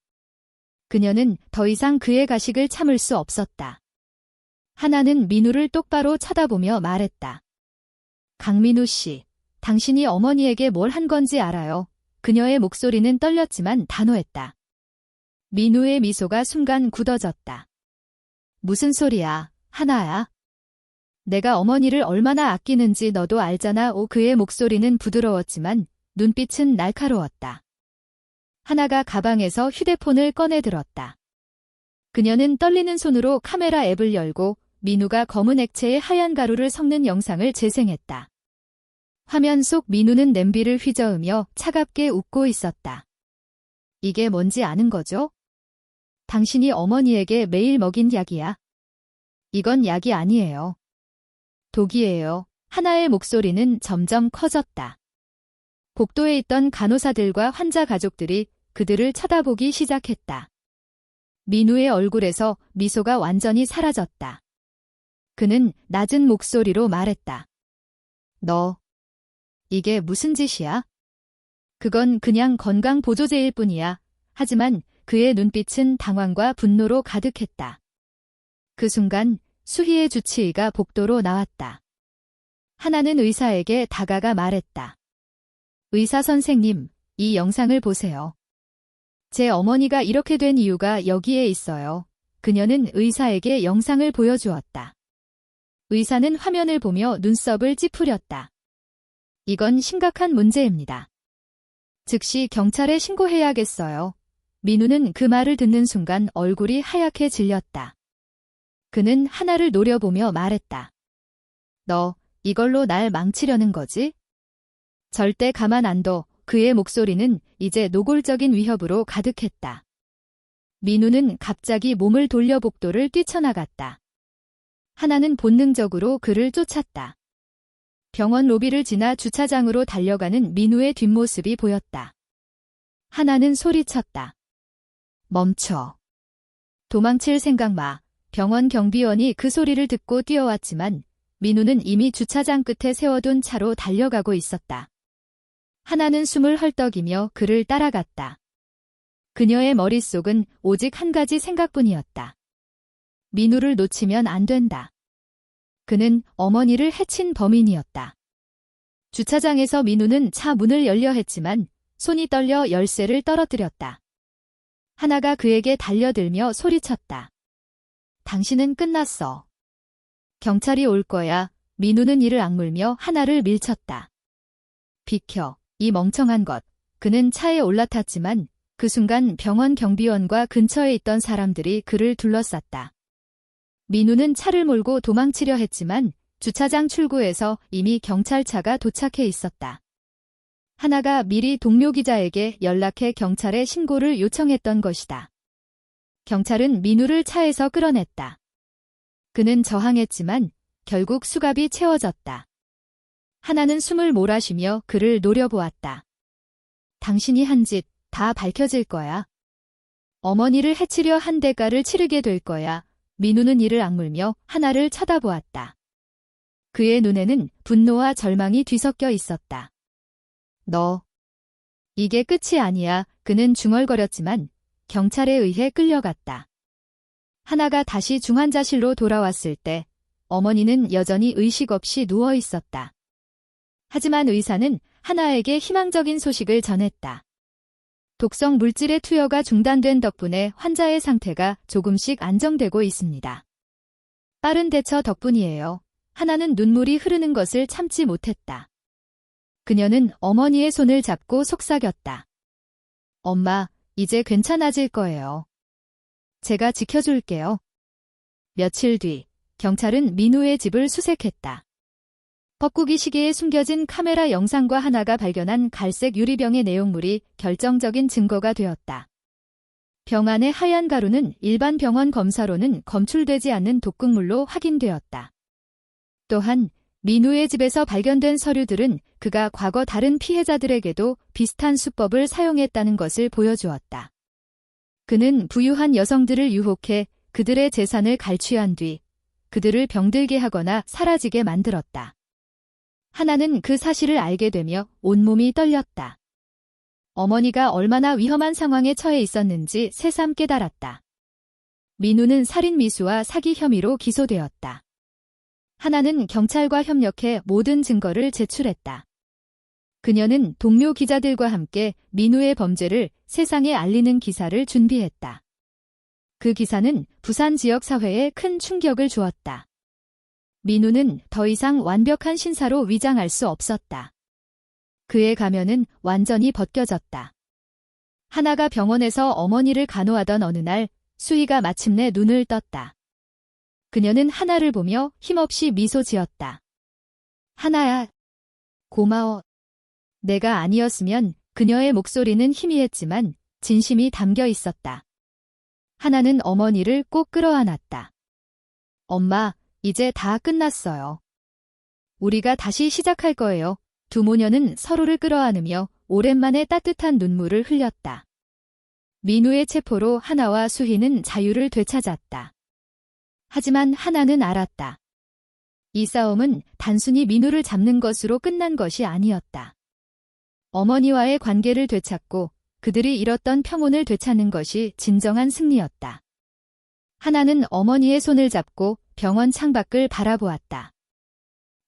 그녀는 더 이상 그의 가식을 참을 수 없었다. 하나는 민우를 똑바로 쳐다보며 말했다. 강민우 씨, 당신이 어머니에게 뭘 한 건지 알아요. 그녀의 목소리는 떨렸지만 단호했다. 민우의 미소가 순간 굳어졌다. 무슨 소리야, 하나야? 내가 어머니를 얼마나 아끼는지 너도 알잖아. 그의 목소리는 부드러웠지만 눈빛은 날카로웠다. 하나가 가방에서 휴대폰을 꺼내 들었다. 그녀는 떨리는 손으로 카메라 앱을 열고 민우가 검은 액체에 하얀 가루를 섞는 영상을 재생했다. 화면 속 민우는 냄비를 휘저으며 차갑게 웃고 있었다. 이게 뭔지 아는 거죠? 당신이 어머니에게 매일 먹인 약이야. 이건 약이 아니에요. 독이에요. 하나의 목소리는 점점 커졌다. 복도에 있던 간호사들과 환자 가족들이 그들을 쳐다보기 시작했다. 민우의 얼굴에서 미소가 완전히 사라졌다. 그는 낮은 목소리로 말했다. 너, 이게 무슨 짓이야? 그건 그냥 건강보조제일 뿐이야. 하지만 그의 눈빛은 당황과 분노로 가득했다. 그 순간 수희의 주치의가 복도로 나왔다. 하나는 의사에게 다가가 말했다. 의사 선생님, 이 영상을 보세요. 제 어머니가 이렇게 된 이유가 여기에 있어요. 그녀는 의사에게 영상을 보여주었다. 의사는 화면을 보며 눈썹을 찌푸렸다. 이건 심각한 문제입니다. 즉시 경찰에 신고해야겠어요. 민우는 그 말을 듣는 순간 얼굴이 하얗게 질렸다. 그는 하나를 노려보며 말했다. 너 이걸로 날 망치려는 거지? 절대 가만 안 둬. 그의 목소리는 이제 노골적인 위협으로 가득했다. 민우는 갑자기 몸을 돌려 복도를 뛰쳐나갔다. 하나는 본능적으로 그를 쫓았다. 병원 로비를 지나 주차장으로 달려가는 민우의 뒷모습이 보였다. 하나는 소리쳤다. 멈춰. 도망칠 생각 마. 병원 경비원이 그 소리를 듣고 뛰어왔지만 민우는 이미 주차장 끝에 세워둔 차로 달려가고 있었다. 하나는 숨을 헐떡이며 그를 따라갔다. 그녀의 머릿속은 오직 한 가지 생각뿐이었다. 민우를 놓치면 안 된다. 그는 어머니를 해친 범인이었다. 주차장에서 민우는 차 문을 열려 했지만 손이 떨려 열쇠를 떨어뜨렸다. 하나가 그에게 달려들며 소리쳤다. 당신은 끝났어. 경찰이 올 거야. 민우는 이를 악물며 하나를 밀쳤다. 비켜, 이 멍청한 것. 그는 차에 올라탔지만 그 순간 병원 경비원과 근처에 있던 사람들이 그를 둘러쌌다. 민우는 차를 몰고 도망치려 했지만 주차장 출구에서 이미 경찰차가 도착해 있었다. 하나가 미리 동료 기자에게 연락해 경찰에 신고를 요청했던 것이다. 경찰은 민우를 차에서 끌어냈다. 그는 저항했지만 결국 수갑이 채워졌다. 하나는 숨을 몰아쉬며 그를 노려보았다. 당신이 한 짓 다 밝혀질 거야. 어머니를 해치려 한 대가를 치르게 될 거야. 민우는 이를 악물며 하나를 쳐다보았다. 그의 눈에는 분노와 절망이 뒤섞여 있었다. 너. 이게 끝이 아니야. 그는 중얼거렸지만 경찰에 의해 끌려갔다. 하나가 다시 중환자실로 돌아왔을 때 어머니는 여전히 의식 없이 누워 있었다. 하지만 의사는 하나에게 희망적인 소식을 전했다. 독성 물질의 투여가 중단된 덕분에 환자의 상태가 조금씩 안정되고 있습니다. 빠른 대처 덕분이에요. 하나는 눈물이 흐르는 것을 참지 못했다. 그녀는 어머니의 손을 잡고 속삭였다. 엄마, 이제 괜찮아질 거예요. 제가 지켜줄게요. 며칠 뒤, 경찰은 민우의 집을 수색했다. 뻐꾸기 시계에 숨겨진 카메라 영상과 하나가 발견한 갈색 유리병의 내용물이 결정적인 증거가 되었다. 병 안의 하얀 가루는 일반 병원 검사로는 검출되지 않는 독극물로 확인되었다. 또한 민우의 집에서 발견된 서류들은 그가 과거 다른 피해자들에게도 비슷한 수법을 사용했다는 것을 보여주었다. 그는 부유한 여성들을 유혹해 그들의 재산을 갈취한 뒤 그들을 병들게 하거나 사라지게 만들었다. 하나는 그 사실을 알게 되며 온몸이 떨렸다. 어머니가 얼마나 위험한 상황에 처해 있었는지 새삼 깨달았다. 민우는 살인 미수와 사기 혐의로 기소되었다. 하나는 경찰과 협력해 모든 증거를 제출했다. 그녀는 동료 기자들과 함께 민우의 범죄를 세상에 알리는 기사를 준비했다. 그 기사는 부산 지역 사회에 큰 충격을 주었다. 민우는 더 이상 완벽한 신사로 위장할 수 없었다. 그의 가면은 완전히 벗겨졌다. 하나가 병원에서 어머니를 간호하던 어느 날 수희가 마침내 눈을 떴다. 그녀는 하나를 보며 힘없이 미소 지었다. 하나야, 고마워. 내가 아니었으면 그녀의 목소리는 희미했지만 진심이 담겨 있었다. 하나는 어머니를 꼭 끌어안았다. 엄마, 이제 다 끝났어요. 우리가 다시 시작할 거예요. 두 모녀는 서로를 끌어안으며 오랜만에 따뜻한 눈물을 흘렸다. 민우의 체포로 하나와 수희는 자유를 되찾았다. 하지만 하나는 알았다. 이 싸움은 단순히 민우를 잡는 것으로 끝난 것이 아니었다. 어머니와의 관계를 되찾고 그들이 잃었던 평온을 되찾는 것이 진정한 승리였다. 하나는 어머니의 손을 잡고 병원 창밖을 바라보았다.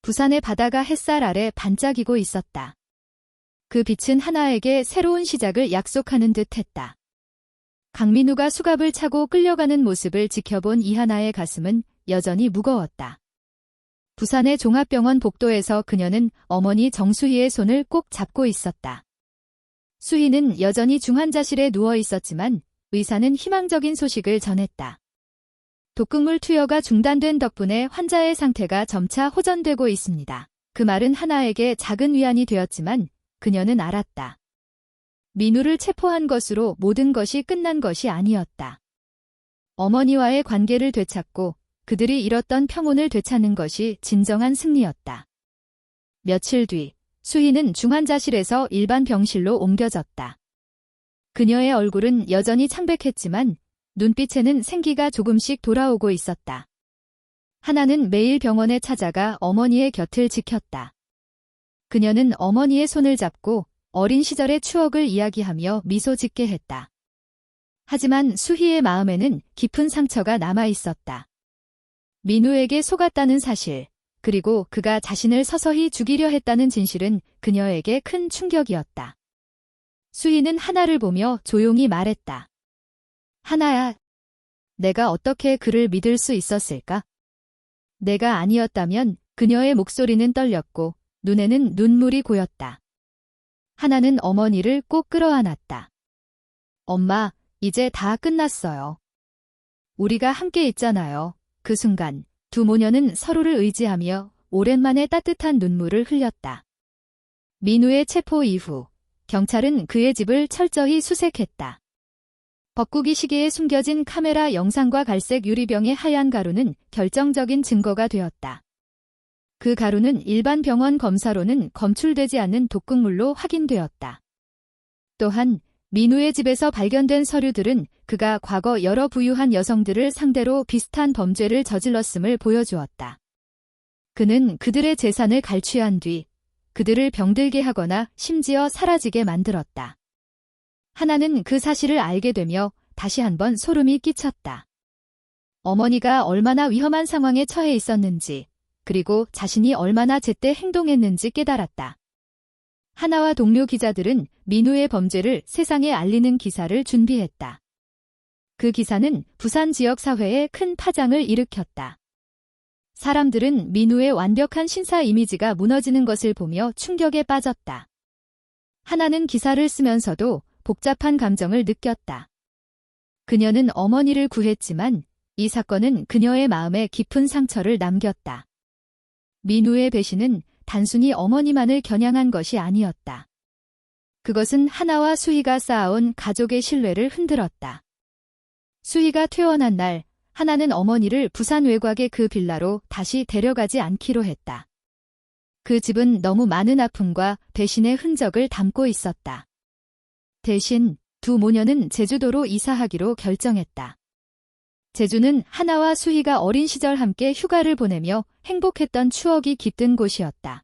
부산의 바다가 햇살 아래 반짝이고 있었다. 그 빛은 하나에게 새로운 시작을 약속하는 듯 했다. 강민우가 수갑을 차고 끌려가는 모습을 지켜본 이하나의 가슴은 여전히 무거웠다. 부산의 종합병원 복도에서 그녀는 어머니 정수희의 손을 꼭 잡고 있었다. 수희는 여전히 중환자실에 누워 있었지만 의사는 희망적인 소식을 전했다. 독극물 투여가 중단된 덕분에 환자의 상태가 점차 호전되고 있습니다. 그 말은 하나에게 작은 위안이 되었지만 그녀는 알았다. 민우를 체포한 것으로 모든 것이 끝난 것이 아니었다. 어머니와의 관계를 되찾고 그들이 잃었던 평온을 되찾는 것이 진정한 승리였다. 며칠 뒤 수희는 중환자실에서 일반 병실로 옮겨졌다. 그녀의 얼굴은 여전히 창백했지만 눈빛에는 생기가 조금씩 돌아오고 있었다. 하나는 매일 병원에 찾아가 어머니의 곁을 지켰다. 그녀는 어머니의 손을 잡고 어린 시절의 추억을 이야기하며 미소 짓게 했다. 하지만 수희의 마음에는 깊은 상처가 남아 있었다. 민우에게 속았다는 사실, 그리고 그가 자신을 서서히 죽이려 했다는 진실은 그녀에게 큰 충격이었다. 수희는 하나를 보며 조용히 말했다. 하나야, 내가 어떻게 그를 믿을 수 있었을까? 내가 아니었다면 그녀의 목소리는 떨렸고 눈에는 눈물이 고였다. 하나는 어머니를 꼭 끌어안았다. 엄마, 이제 다 끝났어요. 우리가 함께 있잖아요. 그 순간 두 모녀는 서로를 의지하며 오랜만에 따뜻한 눈물을 흘렸다. 민우의 체포 이후 경찰은 그의 집을 철저히 수색했다. 벚구기 시계에 숨겨진 카메라 영상과 갈색 유리병의 하얀 가루는 결정적인 증거가 되었다. 그 가루는 일반 병원 검사로는 검출되지 않는 독극물로 확인되었다. 또한 민우의 집에서 발견된 서류들은 그가 과거 여러 부유한 여성들을 상대로 비슷한 범죄를 저질렀음을 보여주었다. 그는 그들의 재산을 갈취한 뒤 그들을 병들게 하거나 심지어 사라지게 만들었다. 하나는 그 사실을 알게 되며 다시 한번 소름이 끼쳤다. 어머니가 얼마나 위험한 상황에 처해 있었는지, 그리고 자신이 얼마나 제때 행동했는지 깨달았다. 하나와 동료 기자들은 민우의 범죄를 세상에 알리는 기사를 준비했다. 그 기사는 부산 지역 사회에 큰 파장을 일으켰다. 사람들은 민우의 완벽한 신사 이미지가 무너지는 것을 보며 충격에 빠졌다. 하나는 기사를 쓰면서도 복잡한 감정을 느꼈다. 그녀는 어머니를 구했지만 이 사건은 그녀의 마음에 깊은 상처를 남겼다. 민우의 배신은 단순히 어머니만을 겨냥한 것이 아니었다. 그것은 하나와 수희가 쌓아온 가족의 신뢰를 흔들었다. 수희가 퇴원한 날, 하나는 어머니를 부산 외곽의 그 빌라로 다시 데려가지 않기로 했다. 그 집은 너무 많은 아픔과 배신의 흔적을 담고 있었다. 대신 두 모녀는 제주도로 이사하기로 결정했다. 제주는 하나와 수희가 어린 시절 함께 휴가를 보내며 행복했던 추억이 깃든 곳이었다.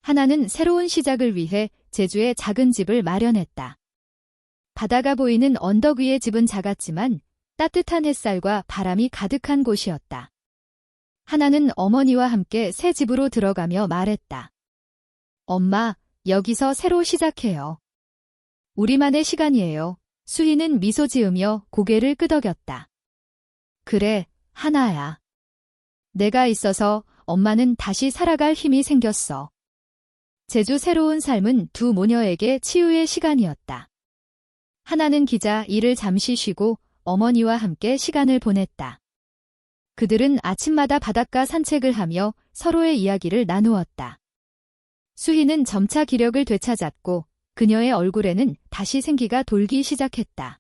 하나는 새로운 시작을 위해 제주에 작은 집을 마련했다. 바다가 보이는 언덕 위의 집은 작았지만 따뜻한 햇살과 바람이 가득한 곳이었다. 하나는 어머니와 함께 새 집으로 들어가며 말했다. 엄마, 여기서 새로 시작해요. 우리만의 시간이에요. 수희는 미소 지으며 고개를 끄덕였다. 그래, 하나야. 내가 있어서 엄마는 다시 살아갈 힘이 생겼어. 제주 새로운 삶은 두 모녀에게 치유의 시간이었다. 하나는 기자 일을 잠시 쉬고 어머니와 함께 시간을 보냈다. 그들은 아침마다 바닷가 산책을 하며 서로의 이야기를 나누었다. 수희는 점차 기력을 되찾았고 그녀의 얼굴에는 다시 생기가 돌기 시작했다.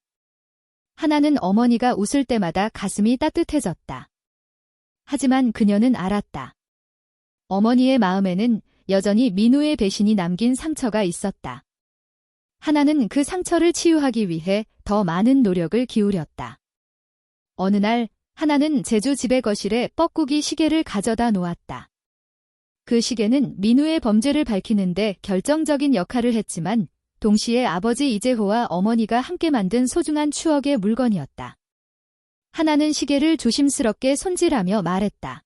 하나는 어머니가 웃을 때마다 가슴이 따뜻해졌다. 하지만 그녀는 알았다. 어머니의 마음에는 여전히 민우의 배신이 남긴 상처가 있었다. 하나는 그 상처를 치유하기 위해 더 많은 노력을 기울였다. 어느 날 하나는 제주 집의 거실에 뻐꾸기 시계를 가져다 놓았다. 그 시계는 민우의 범죄를 밝히는데 결정적인 역할을 했지만 동시에 아버지 이재호와 어머니가 함께 만든 소중한 추억의 물건이었다. 하나는 시계를 조심스럽게 손질하며 말했다.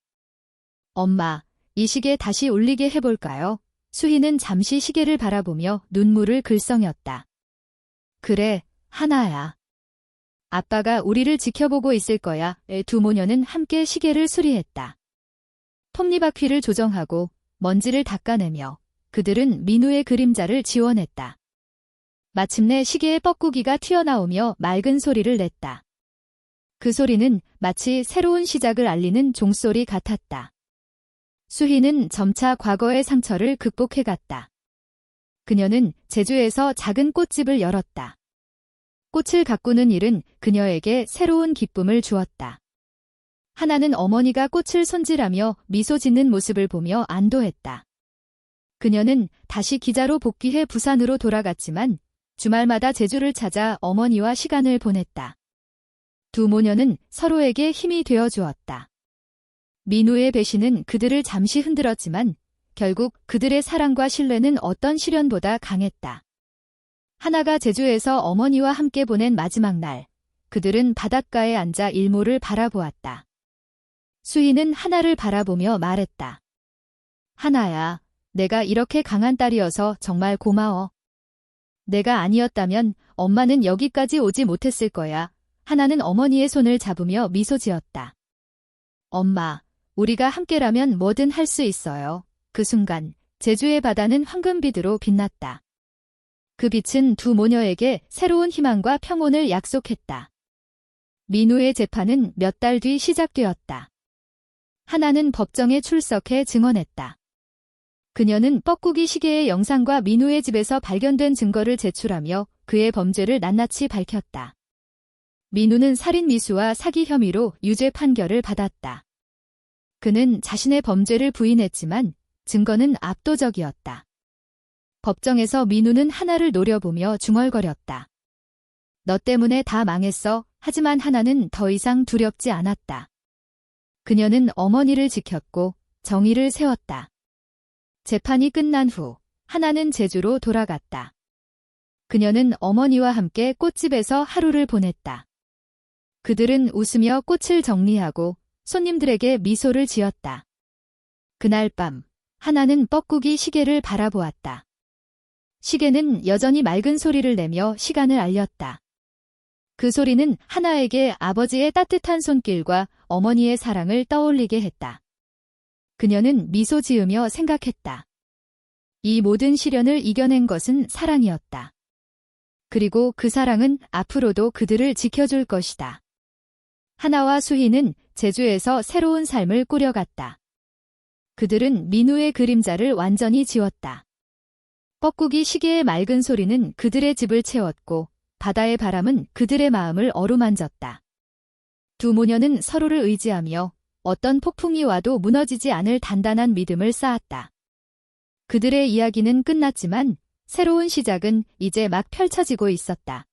엄마, 이 시계 다시 울리게 해볼까요? 수희는 잠시 시계를 바라보며 눈물을 글썽였다. 그래, 하나야. 아빠가 우리를 지켜보고 있을 거야. 두 모녀는 함께 시계를 수리했다. 톱니바퀴를 조정하고 먼지를 닦아내며 그들은 민우의 그림자를 지워냈다. 마침내 시계의 뻐꾸기가 튀어나오며 맑은 소리를 냈다. 그 소리는 마치 새로운 시작을 알리는 종소리 같았다. 수희는 점차 과거의 상처를 극복해갔다. 그녀는 제주에서 작은 꽃집을 열었다. 꽃을 가꾸는 일은 그녀에게 새로운 기쁨을 주었다. 하나는 어머니가 꽃을 손질하며 미소 짓는 모습을 보며 안도했다. 그녀는 다시 기자로 복귀해 부산으로 돌아갔지만 주말마다 제주를 찾아 어머니와 시간을 보냈다. 두 모녀는 서로에게 힘이 되어 주었다. 민우의 배신은 그들을 잠시 흔들었지만 결국 그들의 사랑과 신뢰는 어떤 시련보다 강했다. 하나가 제주에서 어머니와 함께 보낸 마지막 날, 그들은 바닷가에 앉아 일몰을 바라보았다. 수희는 하나를 바라보며 말했다. 하나야, 내가 이렇게 강한 딸이어서 정말 고마워. 내가 아니었다면 엄마는 여기까지 오지 못했을 거야. 하나는 어머니의 손을 잡으며 미소 지었다. 엄마, 우리가 함께라면 뭐든 할 수 있어요. 그 순간 제주의 바다는 황금빛으로 빛났다. 그 빛은 두 모녀에게 새로운 희망과 평온을 약속했다. 민우의 재판은 몇 달 뒤 시작되었다. 하나는 법정에 출석해 증언했다. 그녀는 뻐꾸기 시계의 영상과 민우의 집에서 발견된 증거를 제출하며 그의 범죄를 낱낱이 밝혔다. 민우는 살인 미수와 사기 혐의로 유죄 판결을 받았다. 그는 자신의 범죄를 부인했지만 증거는 압도적이었다. 법정에서 민우는 하나를 노려보며 중얼거렸다. 너 때문에 다 망했어. 하지만 하나는 더 이상 두렵지 않았다. 그녀는 어머니를 지켰고 정의를 세웠다. 재판이 끝난 후 하나는 제주로 돌아갔다. 그녀는 어머니와 함께 꽃집에서 하루를 보냈다. 그들은 웃으며 꽃을 정리하고 손님들에게 미소를 지었다. 그날 밤 하나는 뻐꾸기 시계를 바라보았다. 시계는 여전히 맑은 소리를 내며 시간을 알렸다. 그 소리는 하나에게 아버지의 따뜻한 손길과 어머니의 사랑을 떠올리게 했다. 그녀는 미소 지으며 생각했다. 이 모든 시련을 이겨낸 것은 사랑이었다. 그리고 그 사랑은 앞으로도 그들을 지켜줄 것이다. 하나와 수희는 제주에서 새로운 삶을 꾸려갔다. 그들은 민우의 그림자를 완전히 지웠다. 뻐꾸기 시계의 맑은 소리는 그들의 집을 채웠고 바다의 바람은 그들의 마음을 어루만졌다. 두 모녀는 서로를 의지하며 어떤 폭풍이 와도 무너지지 않을 단단한 믿음을 쌓았다. 그들의 이야기는 끝났지만 새로운 시작은 이제 막 펼쳐지고 있었다.